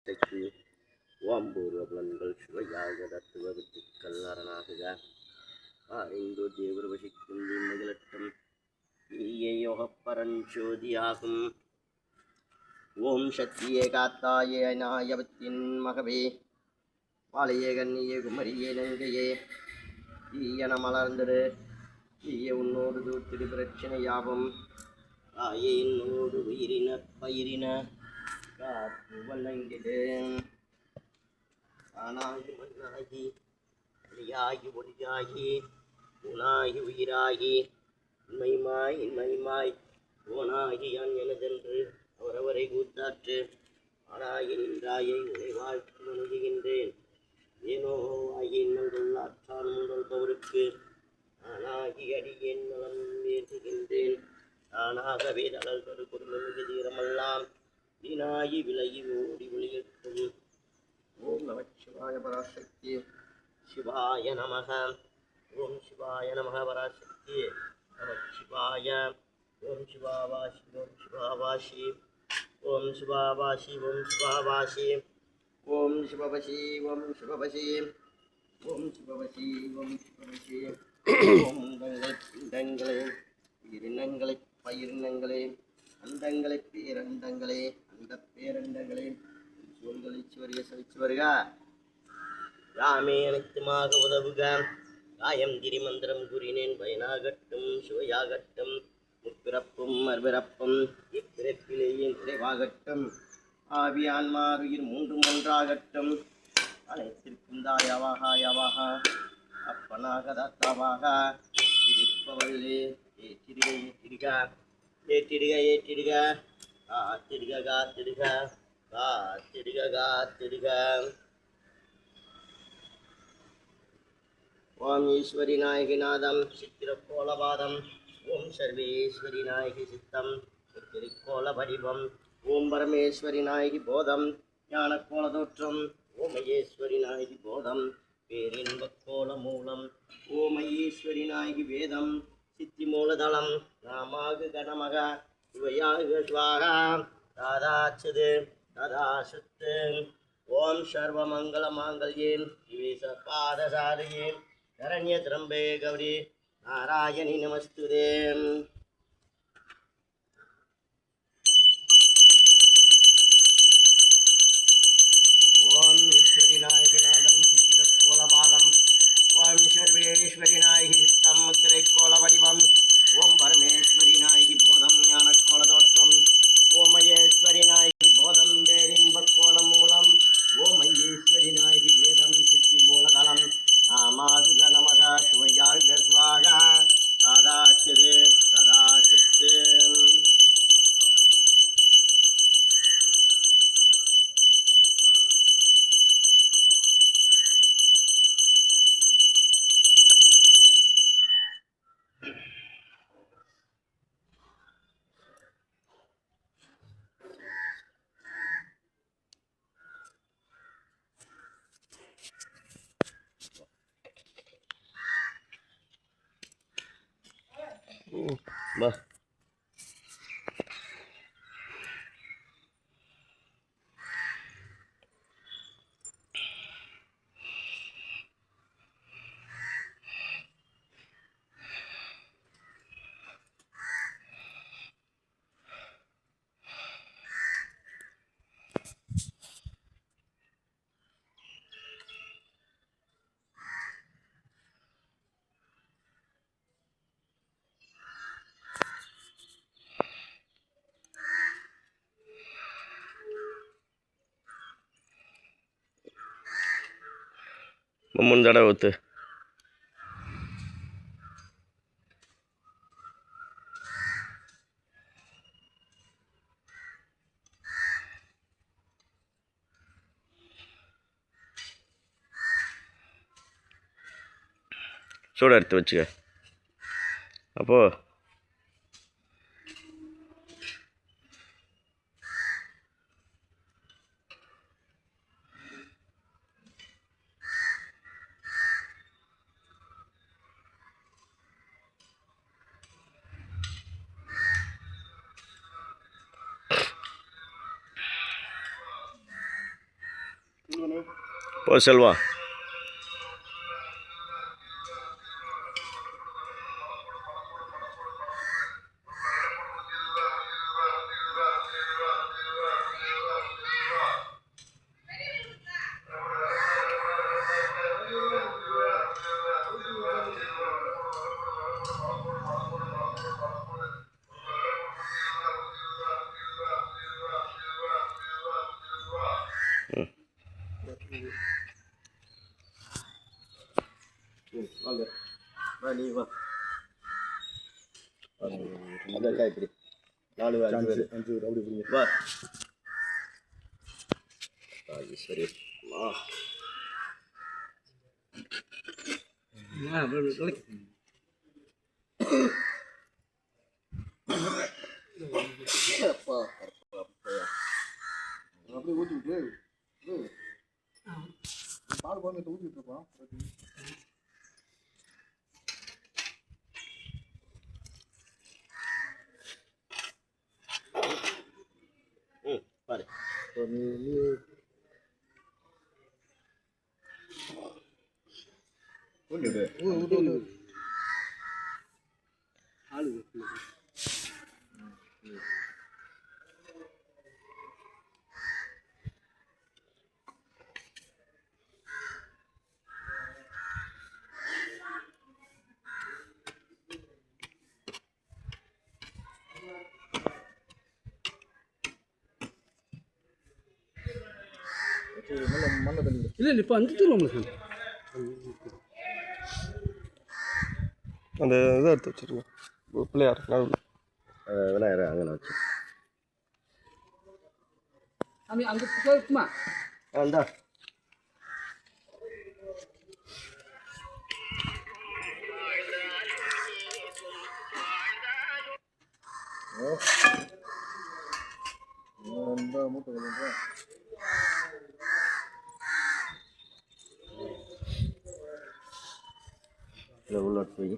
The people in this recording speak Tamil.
சக்தி ஓம்பூர்வ புலன்கள் சுவையாக தத்துவத்துக்கள் அரணாகுக ஐந்து தேவர் வசிக்கும் முதலட்டம் யோக பரஞ்சோதியாகும். ஓம் சக்தியே காத்தாயே நாயவத்தின் மகவே வாழையே கண்ணியே குமரியே நங்கையே ஈயன மலர்ந்தது ஈய உன்னோடு தூத்திடு பிரச்சனையாகும். ஆயே இன்னோடு உயிரின பயிரின காத்து வழங்கிடேன். ஆனாகி மண்ணாகி ஒளியாகி ஒளியாகி உனாகி உயிராகி இன்மைமாய் ஓனாகி யான் எனதென்று அவரவரை கூத்தாற்று ஆனாகி நின்றாயை உனை வாழ்த்து மனுகின்றேன். ஏனோ ஆகி இன்னங்கள் ஆற்றான் உங்கள் பவருக்கு ஆனாகி அடியேன் நலம் ஏற்றுகின்றேன். தானாகவே தளல் தரு பொருளுமிகு தீரமெல்லாம் வீணாகி விலகி ஓடி ஒளியட்டும். ஓம் நம சிவாய பராசக்தி சிவாய நமக. ஓம் சிவாய நமக பராசக்தி நம சிவாய. ஓம் சிவாவாசி ஓம் சிவாவாசி ஓம் சிவாவாசி ஓம் சிவாவாசி ஓம் சிவபசி ஓம் சிவபசி ஓம் சிவபசி ஓம் சிவபசி. ஓம் பிண்டங்களே உயிரினங்களே பயிரினங்களே அண்டங்களே பேரண்டங்களே அந்த பேரண்டங்களே சூழ்களை சிவரிய சவிச்சு வருக. ராமே அனைத்துமாக உதவுக. காயம் திரிமந்திரம் கூறினேன் பயனாகட்டும் சுவையாகட்டும். முப்பிறப்பும் மறுபிறப்பும் இப்பிறப்பிலேயே நிறைவாகட்டும். ஆவி ஆன்மாருயிர் மூன்றும் ஒன்றாகட்டும். அனைத்திற்கும் தாயாவாக யாவாக அப்பனாக தாத்தாவாக இருப்பவர்களே ஏற்றிடுக ஏற்றிடுக ஏற்றிடுக ஏற்றிடுக காத்திடுக காத்திடுக காத்திடுக காத்திடுக. ஓம் ஈஸ்வரி நாயகி நாதம் சித்திரக்கோலபாதம். ஓம் சர்வேஸ்வரி நாயகி சித்தம் திருக்கோல வடிவம். ஓம் பரமேஸ்வரி நாயகி போதம் ஞான கோல தோற்றம். ஓமயேஸ்வரி நாயகி போதம் பேரின்பக் கோல மூலம். ஓமயேஸ்வரி நாயகி வேதம் சித்தி மூலதளம். நாமாக கணமக சிவயாக சுவாகா தாதாச்சது ததாசத்து. ஓம் சர்வமங்கல மாங்கல்யேன் சிவேச பாதசாரியே சரண்ய திரம்பே கௌரி நாராயணி நமஸ்துதே. ஓம் ஈஸ்வரி நாயகி நாதம் சித்திரக்கோலபாதம். ஓம் சர்வேஸ்வரி நாயகி சித்தம் முத்திரைக்கோல வடிவம். ஓம் பரமேஸ்வரி நாயகி போதம் ஞான கோல தோற்றம். ஓமயேஸ்வரி நாயகி போதம் பேரின்பக் கோல மூலம். ஓமயேஸ்வரி நாயகி வேதம் சித்தி மூலதளம். நாமாகு கணமக சுவையாக சுவாகா தாதாச்சது ததாசத்து. வா ಮುಂದಡ ಹೋತು. சூட எடுத்து வச்சுக்க. அப்போ போ செல்வா. வாங்க வா, நீ வா. அதற்கா இப்படி 4 5 5 அப்படி வா. சரி வா. அப்படியே ஊற்றிட்டு பால் குழம்பு ஊற்றிட்டு இருப்போம். பாரு நீ ஆளு இல்லை இப்போ வந்துட்டு அந்த இதை எடுத்து வச்சுருங்க. பிள்ளையார் விநாயகர் அங்கே வச்சு அங்கே போயிருக்குமா இந்தா மூட்டை உள்ள போய்